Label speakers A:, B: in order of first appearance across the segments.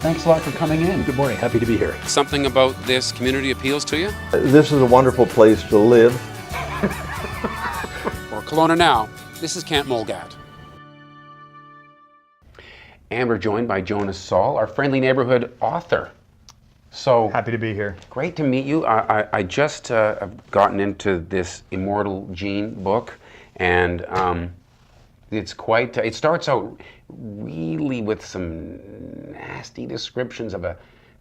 A: Thanks a lot for coming in.
B: Good morning. Happy to be here.
C: Something about this community appeals to you?
D: This is a wonderful place to live.
C: For Kelowna Now, this is Kent Mulgat. And we're joined by Jonas Saul, our friendly neighborhood author. So
B: Happy to be here.
C: great to meet you. I just have gotten into this Immortal Gene book, and it's quite. It starts out really with some nasty descriptions of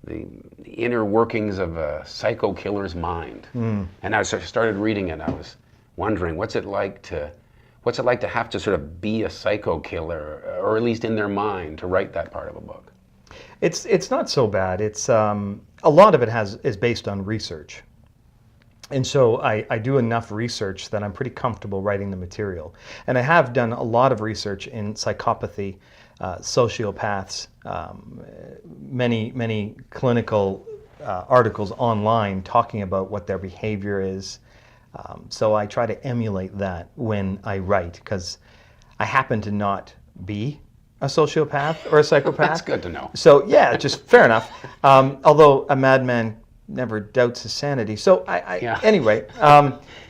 C: the inner workings of a psycho killer's mind. And I started reading it. I was wondering, what's it like to have to sort of be a psycho killer, or at least in their mind, to write that part of a book?
B: It's not so bad. It's a lot of it is based on research, and so I do enough research that I'm pretty comfortable writing the material. And I have done a lot of research in psychopathy, sociopaths, many clinical articles online talking about what their behavior is. So I try to emulate that when I write, because I happen to not be a sociopath or a psychopath.
C: That's good to know.
B: So yeah, just fair enough. Although a madman never doubts his sanity. So
C: Yeah.
B: anyway,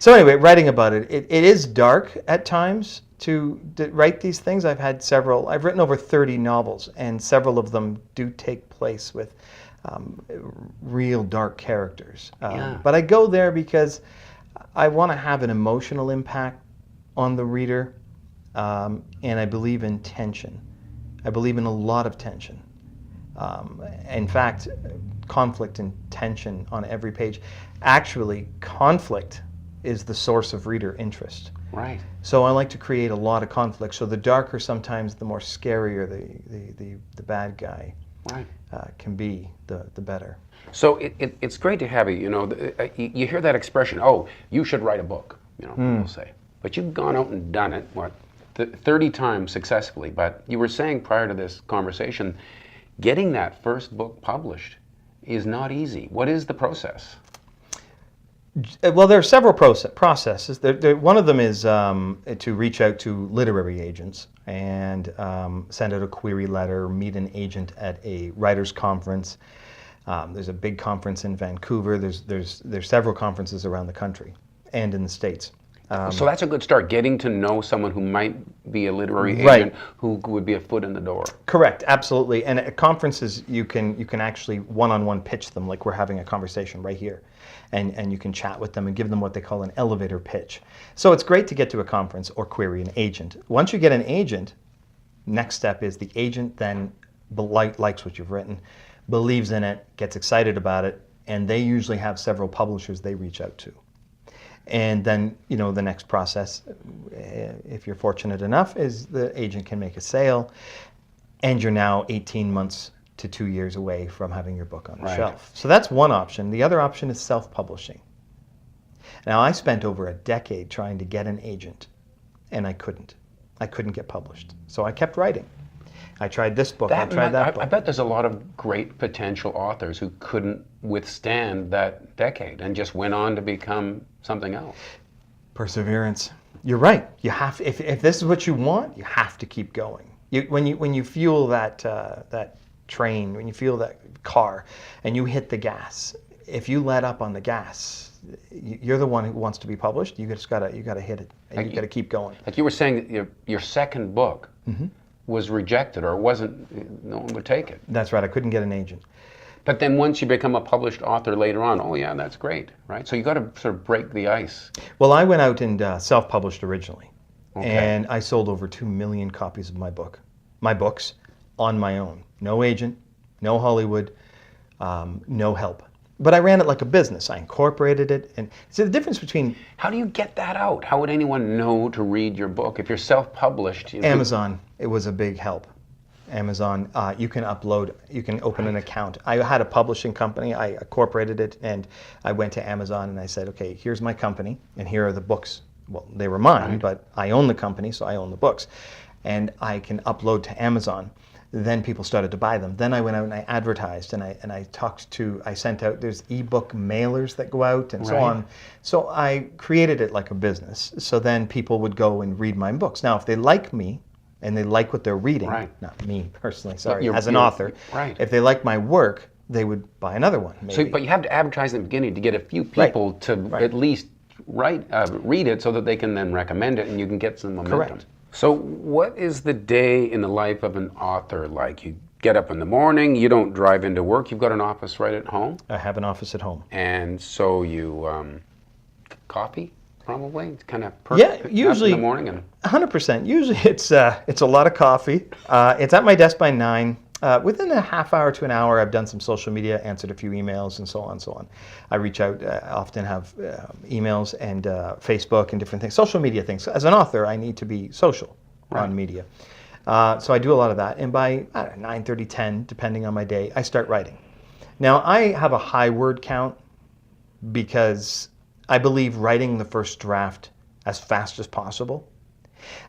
B: writing about it, it is dark at times to write these things. I've written over 30 novels, and several of them do take place with real dark characters.
C: Yeah.
B: But I go there because I want to have an emotional impact on the reader, and I believe in tension. I believe in a lot of tension. In fact, conflict and tension on every page. Actually, conflict is the source of reader interest.
C: Right.
B: So I like to create a lot of conflict. So the darker sometimes, the more scarier the bad guy
C: Right.
B: can be, the better.
C: So it's great to have you. You know, you hear that expression, "Oh, you should write a book." You know, people say, but you've gone out and done it 30 times successfully. But you were saying prior to this conversation, getting that first book published is not easy. What is the process?
B: Well, there are several processes. One of them is to reach out to literary agents and send out a query letter, meet an agent at a writers' conference. There's a big conference in Vancouver. There's several conferences around the country and in the States.
C: So that's a good start, getting to know someone who might be a literary
B: Right.
C: agent who would be a foot in the door.
B: Correct, absolutely. And at conferences, you can actually one-on-one pitch them, like we're having a conversation right here. And you can chat with them and give them what they call an elevator pitch. So it's great to get to a conference or query an agent. Once you get an agent, next step is the agent then likes what you've written, believes in it, gets excited about it, and they usually have several publishers they reach out to. And then, the next process, if you're fortunate enough, is the agent can make a sale, and you're now 18 months to 2 years away from having your book on the
C: Right.
B: shelf. So that's one option. The other option is self-publishing. Now, I spent over a decade trying to get an agent, and I couldn't. I couldn't get published. So I kept writing. I tried this book, I tried that book.
C: I bet there's a lot of great potential authors who couldn't withstand that decade and just went on to become something else.
B: Perseverance. You're right. You have. If this is what you want, you have to keep going. When you fuel that train, when you fuel that car, and you hit the gas, if you let up on the gas, you're the one who wants to be published. You gotta hit it, and you gotta keep going.
C: Like you were saying, that your second book was rejected, or no one would take it.
B: That's right. I couldn't get an agent.
C: But then once you become a published author later on, oh yeah, that's great, right? So you got to sort of break the ice.
B: Well, I went out and self-published originally,
C: Okay.
B: and I sold over 2 million copies of my books, on my own. No agent, no Hollywood, no help. But I ran it like a business. I incorporated it, and see the difference between
C: How do you get that out? How would anyone know to read your book if you're self-published?
B: Amazon. It was a big help. Amazon, you can open an account. I had a publishing company. I incorporated it, and I went to Amazon and I said, okay, here's my company, and here are the books. Well, they were mine,
C: Right.
B: but I own the company, so I own the books, and I can upload to Amazon. Then people started to buy them. Then I went out and I advertised, and I sent out, there's ebook mailers that go out and so
C: Right.
B: on. So I created it like a business. So then people would go and read my books. Now, if they like me, and they like what they're reading,
C: Right.
B: not me personally, sorry,
C: you're-
B: as an
C: you're-
B: author,
C: right.
B: if they like my work, they would buy another one, maybe.
C: So, but you have to advertise in the beginning to get a few people to at least read it so that they can then recommend it and you can get some momentum.
B: Correct.
C: So what is the day in the life of an author like? You get up in the morning, you don't drive into work, you've got an office right at home,
B: I have an office at home.
C: and so you, coffee probably? It's kind of
B: usually
C: in the morning. And
B: 100%. Usually it's a lot of coffee. It's at my desk by 9. Within a half hour to an hour, I've done some social media, answered a few emails, and so on and so on. I reach out, often have emails and Facebook and different things, social media things. As an author, I need to be social on media. So I do a lot of that. And by 9:30, 10, depending on my day, I start writing. Now, I have a high word count because I believe writing the first draft as fast as possible.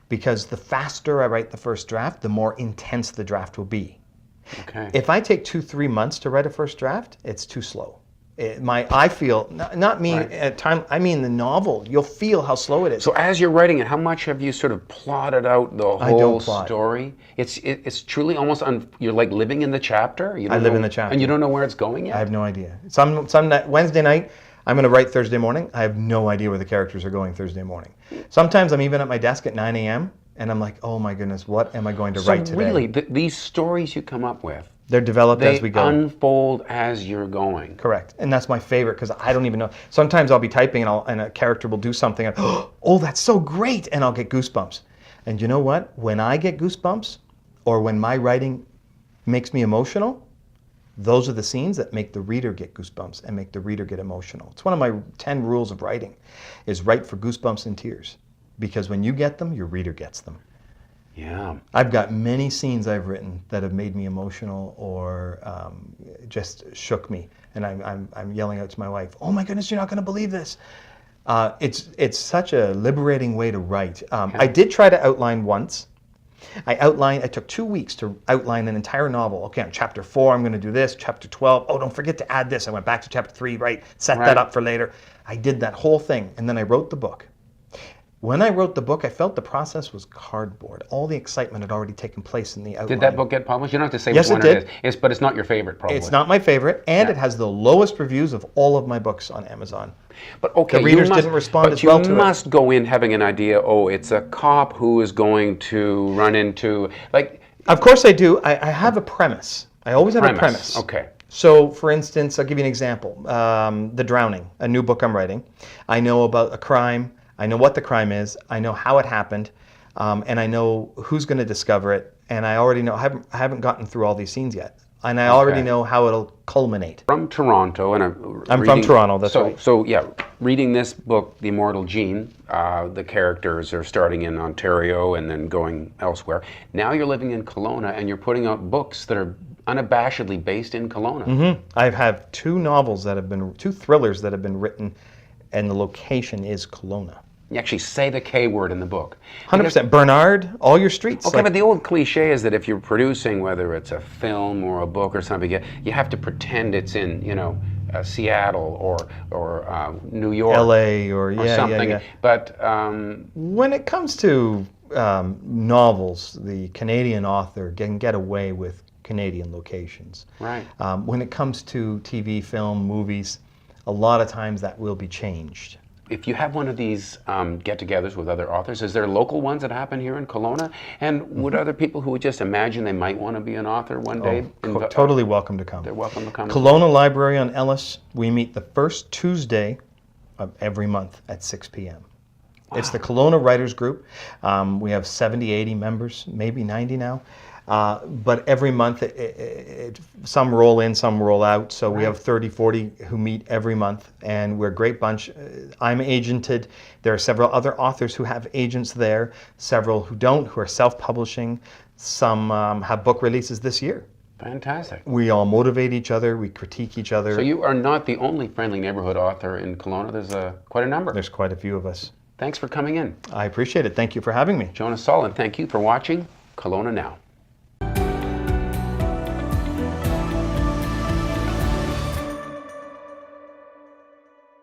B: Because the faster I write the first draft, the more intense the draft will be.
C: okay.
B: If I take 2-3 months to write a first draft, it's too slow. I feel, not me at time, I mean the novel, you'll feel how slow it is.
C: So as you're writing it, how much have you sort of plotted out the
B: I
C: whole
B: don't plot.
C: story? It's truly almost, you're like living in the chapter? You don't
B: I live
C: know-
B: in the chapter.
C: And you don't know where it's going yet?
B: I have no idea. Some Wednesday night, I'm going to write Thursday morning. I have no idea where the characters are going Thursday morning. Sometimes I'm even at my desk at 9 a.m. and I'm like, oh my goodness, what am I going to write today?
C: Really, these stories you come up with,
B: They're developed
C: they
B: as we go.
C: unfold as you're going.
B: Correct. And that's my favorite because I don't even know. Sometimes I'll be typing and a character will do something and, oh, that's so great, and I'll get goosebumps. And you know what? When I get goosebumps or when my writing makes me emotional, those are the scenes that make the reader get goosebumps and make the reader get emotional. It's one of my 10 rules of writing is write for goosebumps and tears. Because when you get them, your reader gets them.
C: Yeah.
B: I've got many scenes I've written that have made me emotional or just shook me, and I'm yelling out to my wife, "Oh my goodness, you're not going to believe this!" It's such a liberating way to write. I did try to outline once. I took 2 weeks to outline an entire novel. Okay, on chapter 4, I'm going to do this. Chapter 12, oh, don't forget to add this. I went back to chapter 3, set that up for later. I did that whole thing, and then I wrote the book. When I wrote the book, I felt the process was cardboard. All the excitement had already taken place in the outline.
C: Did that book get published? You don't have to say
B: Yes,
C: which one
B: it
C: it is. But it's not your favorite, probably.
B: It's not my favorite, and it has the lowest reviews of all of my books on Amazon.
C: But okay,
B: The readers didn't respond as well to it.
C: But you must go in having an idea, oh, it's a cop who is going to run into, like...
B: Of course I do. I have a premise. I always have a premise.
C: Okay.
B: So, for instance, I'll give you an example. The Drowning, a new book I'm writing. I know about a crime. I know what the crime is. I know how it happened. And I know who's going to discover it. And I already know, I haven't gotten through all these scenes yet. And I already know how it'll culminate.
C: From Toronto, and
B: I'm from Toronto, that's right.
C: So yeah, reading this book, The Immortal Gene, the characters are starting in Ontario and then going elsewhere. Now you're living in Kelowna and you're putting out books that are unabashedly based in Kelowna.
B: Mm-hmm. I have 2 novels that have been, 2 thrillers that have been written, and the location is Kelowna.
C: You actually say the K word in the book.
B: 100%. Bernard, all your streets.
C: Okay, but the old cliche is that if you're producing, whether it's a film or a book or something, you have to pretend it's in, Seattle or New York,
B: LA or
C: something.
B: Yeah.
C: But
B: when it comes to novels, the Canadian author can get away with Canadian locations.
C: Right.
B: When it comes to TV, film, movies, a lot of times that will be changed.
C: If you have one of these get-togethers with other authors, is there local ones that happen here in Kelowna? And would other people who would just imagine they might want to be an author one day?
B: Totally welcome to come.
C: They're welcome to come.
B: Kelowna Library on Ellis, we meet the first Tuesday of every month at 6 p.m. Wow. It's the Kelowna Writers Group. We have 70, 80 members, maybe 90 now. But every month, some roll in, some roll out. So we have 30, 40 who meet every month, and we're a great bunch. I'm agented. There are several other authors who have agents there, several who don't, who are self-publishing. Some have book releases this year.
C: Fantastic.
B: We all motivate each other. We critique each other.
C: So you are not the only friendly neighborhood author in Kelowna. There's quite a number.
B: There's quite a few of us.
C: Thanks for coming in.
B: I appreciate it. Thank you for having me.
C: Jonas Solon, thank you for watching Kelowna Now.